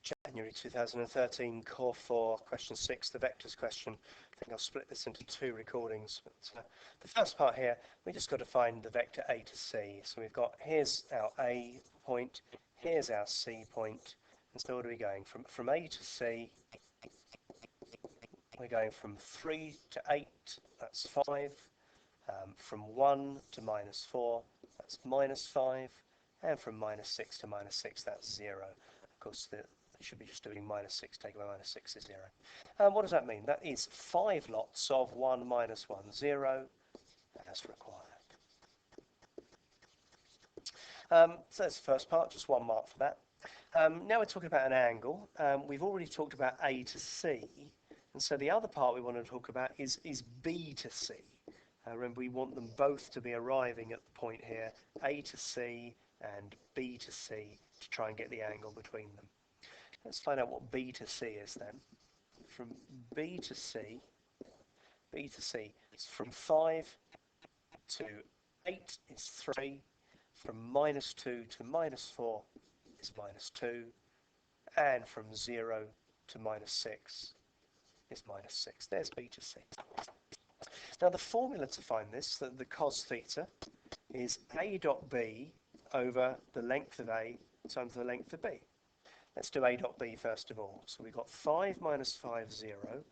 January 2013, Core 4, question 6, the vectors question. I think I'll split this into two recordings. But, the first part here, we just got to find the vector A to C. So we've got, here's our A point, here's our C point. And so what are we going? From A to C, we're going from 3 to 8, that's 5. From 1 to -4, that's -5. And from -6 to -6, that's 0. Of course, it should be just doing -6 taken by -6 is 0. What does that mean? That is 5 lots of 1 minus 1, 0, as required. So that's the first part, just 1 mark for that. Now we're talking about an angle. We've already talked about A to C, and so the other part we want to talk about is B to C. Remember, we want them both to be arriving at the point here, A to C and B to C, to try and get the angle between them. Let's find out what B to C is then. From B to C is from 5 to 8 is 3, from -2 to -4 is -2, and from 0 to -6 is -6. There's B to C. Now the formula to find this, the cos theta, is A dot B over the length of A times the length of B. Let's do A dot B first of all. So we've got 5 minus 5, 0,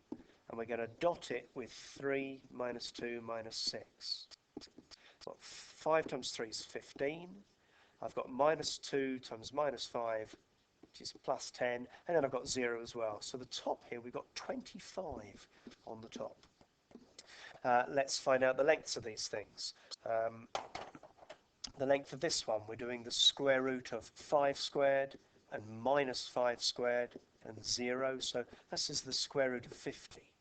and we're going to dot it with 3 minus 2 minus 6. So 5 times 3 is 15. I've got -2 times -5, which is plus 10, and then I've got 0 as well. So the top here, we've got 25 on the top. Let's find out the lengths of these things. The length of this one, we're doing the square root of 5 squared and -5 squared and 0. So this is the square root of 50.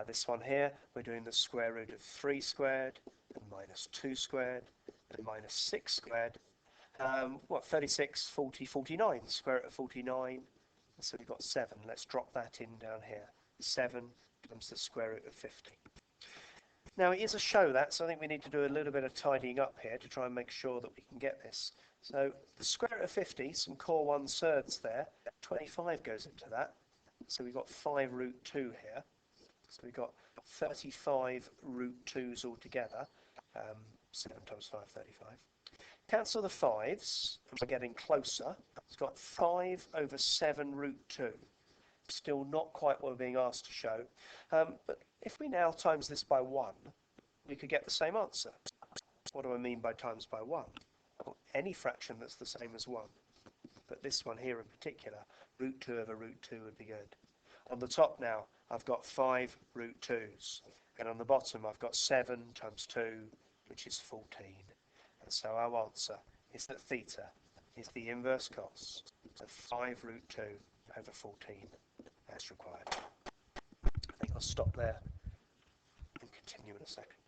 This one here, we're doing the square root of 3 squared and -2 squared and -6 squared. 36, 40, 49, square root of 49. So we've got 7. Let's drop that in down here. 7 times the square root of 50. Now it is a show that, so I think we need to do a little bit of tidying up here to try and make sure that we can get this. So the square root of 50, some core 1/3 there, 25 goes into that. So we've got 5 root 2 here. So we've got 35 root 2's altogether. 7 times 5, 35. Cancel the 5's, and we're getting closer. It's got 5 over 7 root 2. Still not quite what we're being asked to show. But if we now times this by 1, we could get the same answer. What do I mean by times by 1? Well, any fraction that's the same as 1. But this one here in particular, root 2 over root 2 would be good. On the top now, I've got 5 root 2's. And on the bottom, I've got 7 times 2, which is 14. And so our answer is that theta is the inverse cos of 5 root 2 over 14 as required. I think I'll stop there and continue in a second.